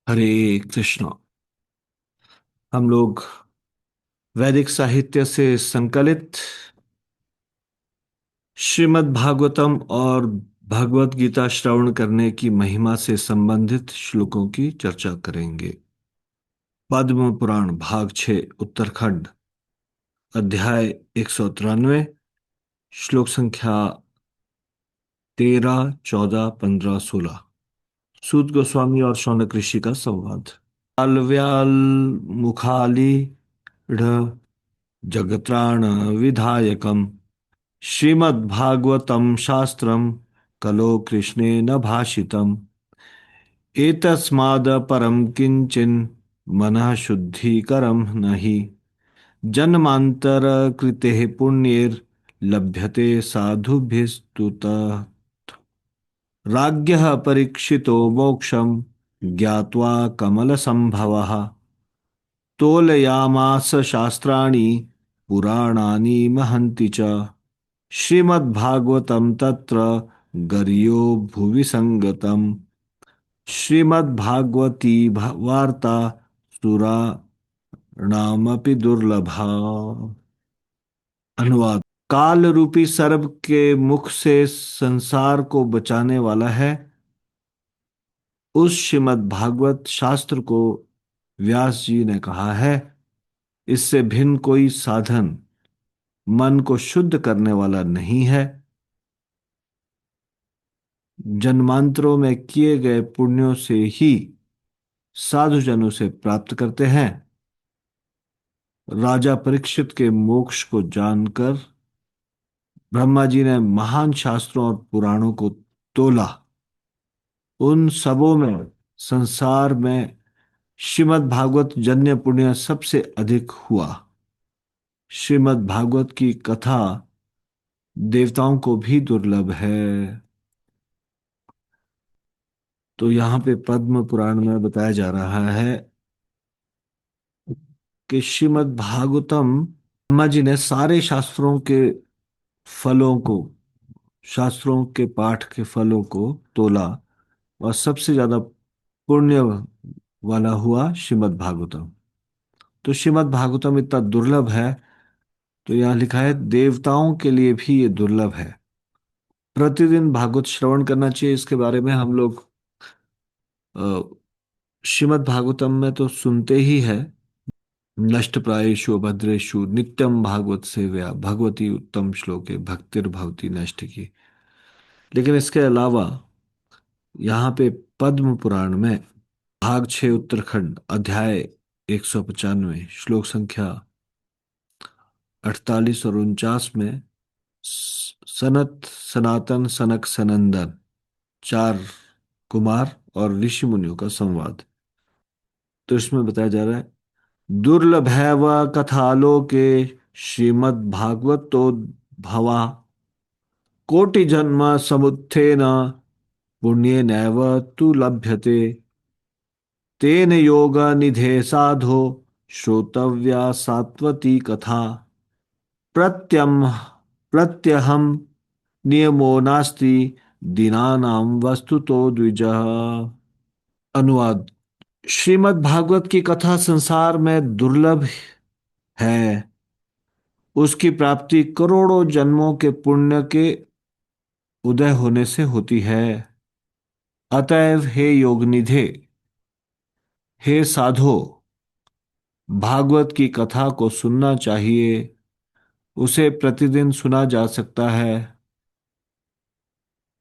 हरे कृष्णा। हम लोग वैदिक साहित्य से संकलित श्रीमद् भागवतम और भगवत गीता श्रवण करने की महिमा से संबंधित श्लोकों की चर्चा करेंगे। पद्म पुराण भाग 6 उत्तरखंड अध्याय 193 श्लोक संख्या 13, 14, 15, 16। सूत गोस्वामी और शौनक ऋषि का संवाद। अलव्याल मुखाली जगत्राण विधायकम श्रीमद्भागवतं शास्त्रम कलो कृष्णेन भाषितम् एतस्माद् परं किंचिन् मनः शुद्धिकरं नहि जन्मान्तरकृतेः पुण्यैर् लभ्यते साधुभिस्तुतः। राज्ञः परीक्षितो मोक्षं ज्ञात्वा कमलसम्भवः तोलयामास शास्त्राणि पुराणानि महन्ति च श्रीमद्भागवतं तत्र गर्यो भुवि संगतम् श्रीमद्भागवती वार्ता सुराणामपि दुर्लभा। अनुवाद। काल रूपी सर्प के मुख से संसार को बचाने वाला है उस श्रीमद्भागवत शास्त्र को व्यास जी ने कहा है। इससे भिन्न कोई साधन मन को शुद्ध करने वाला नहीं है। जन्मांतरों में किए गए पुण्यों से ही साधुजनों से प्राप्त करते हैं। राजा परीक्षित के मोक्ष को जानकर ब्रह्मा जी ने महान शास्त्रों और पुराणों को तोला। उन सबों में संसार में श्रीमद् भागवत जन्य पुण्य सबसे अधिक हुआ। श्रीमद् भागवत की कथा देवताओं को भी दुर्लभ है। तो यहाँ पे पद्म पुराण में बताया जा रहा है कि श्रीमद् भागवतम ब्रह्मा जी ने सारे शास्त्रों के फलों को, शास्त्रों के पाठ के फलों को तोला और सबसे ज्यादा पुण्य वाला हुआ श्रीमद् भागवतम। तो श्रीमद् भागवतम इतना दुर्लभ है तो यहाँ लिखा है देवताओं के लिए भी ये दुर्लभ है। प्रतिदिन भागवत श्रवण करना चाहिए। इसके बारे में हम लोग अ, श्रीमद् भागवतम में तो सुनते ही है। नष्ट प्रायेषु भद्रेषु नित्यम भागवत सेवया भगवती उत्तम श्लोके भक्तिर्भवती नष्ट की। लेकिन इसके अलावा यहाँ पे पद्म पुराण में भाग 6 उत्तरखंड अध्याय 195 श्लोक संख्या 48 और 49 में सनत सनातन सनक सनंदन चार कुमार और ऋषि मुनियों का संवाद। तो इसमें बताया जा रहा है दुर्लभैव कथालोके श्रीमद्भागवतोद्भवा कोटि जन्म समुत्थेन पुण्येनैव तु लभ्यते तेन योग निधे साधो श्रोतव्या सात्वती कथा प्रत्यम प्रत्यहम नियमो नास्ति दीनानां वस्तुतो द्विजः। अनुवाद। श्रीमद् भागवत की कथा संसार में दुर्लभ है। उसकी प्राप्ति करोड़ों जन्मों के पुण्य के उदय होने से होती है। अतएव हे योगनिधे, हे साधो, भागवत की कथा को सुनना चाहिए। उसे प्रतिदिन सुना जा सकता है।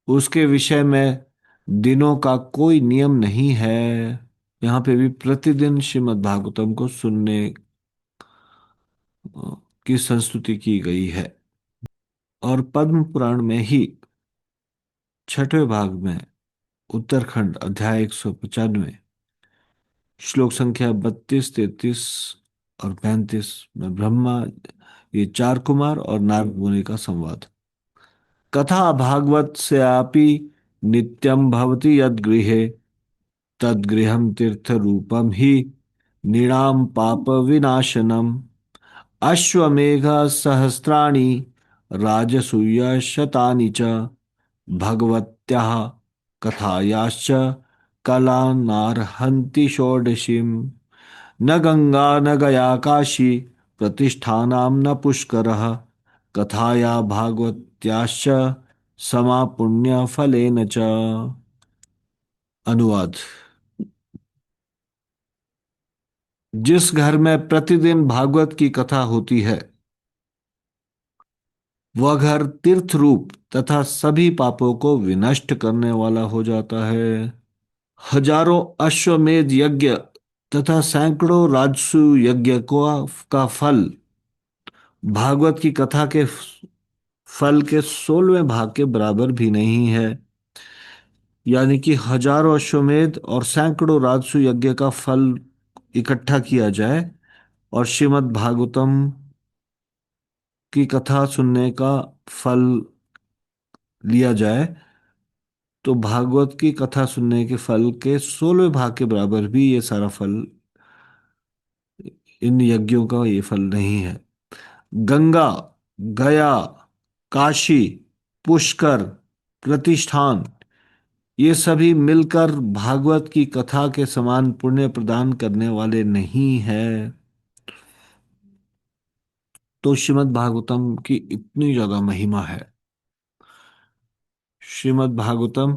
उसके विषय में दिनों का कोई नियम नहीं है। यहाँ पे भी प्रतिदिन श्रीमद् भागवतम को सुनने की संस्तुति की गई है। और पद्म पुराण में ही छठवें भाग में उत्तरखंड अध्याय 195 श्लोक संख्या 32, 33 और 35 में ब्रह्मा, ये चार कुमार और नारद मुनि का संवाद। कथा भागवत से आपी नित्यम भवति यद गृहे तद्गृहम तीर्थ रूपम ही नृणाम पाप विनाशनम अश्वमेघ सहस्राणि राजसूय शतानि च भगवत्याः कथायाश्च कला नार्हन्ति षोडशीम्। न गंगा न गया काशी, प्रतिष्ठानां न पुष्करः। कथाया भागवत्याश्च समा पुण्य फलेन च। अनुवाद। जिस घर में प्रतिदिन भागवत की कथा होती है, वह घर तीर्थ रूप तथा सभी पापों को विनष्ट करने वाला हो जाता है। हजारों अश्वमेध यज्ञ तथा सैकड़ों राजसूय यज्ञ को का फल भागवत की कथा के फल के 16वें भाग के बराबर भी नहीं है। यानी कि हजारों अश्वमेध और सैकड़ों राजसूय यज्ञ का फल इकट्ठा किया जाए और श्रीमद् भागवतम की कथा सुनने का फल लिया जाए, तो भागवत की कथा सुनने के फल के 16वें भाग के बराबर भी ये सारा फल, इन यज्ञों का ये फल नहीं है। गंगा, गया, काशी, पुष्कर, प्रतिष्ठान, ये सभी मिलकर भागवत की कथा के समान पुण्य प्रदान करने वाले नहीं है। तो श्रीमद् भागवतम की इतनी ज्यादा महिमा है। श्रीमद् भागवतम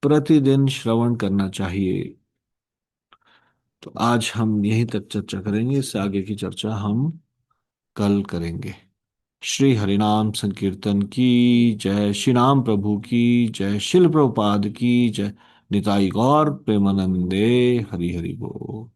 प्रतिदिन श्रवण करना चाहिए। तो आज हम यहीं तक चर्चा करेंगे, इससे आगे की चर्चा हम कल करेंगे। श्री हरिनाम संकीर्तन की जय। श्री राम प्रभु की जय। शिल प्रभुपाद की जय। निताई गौर प्रेमानंदे। हरि हरि बोल।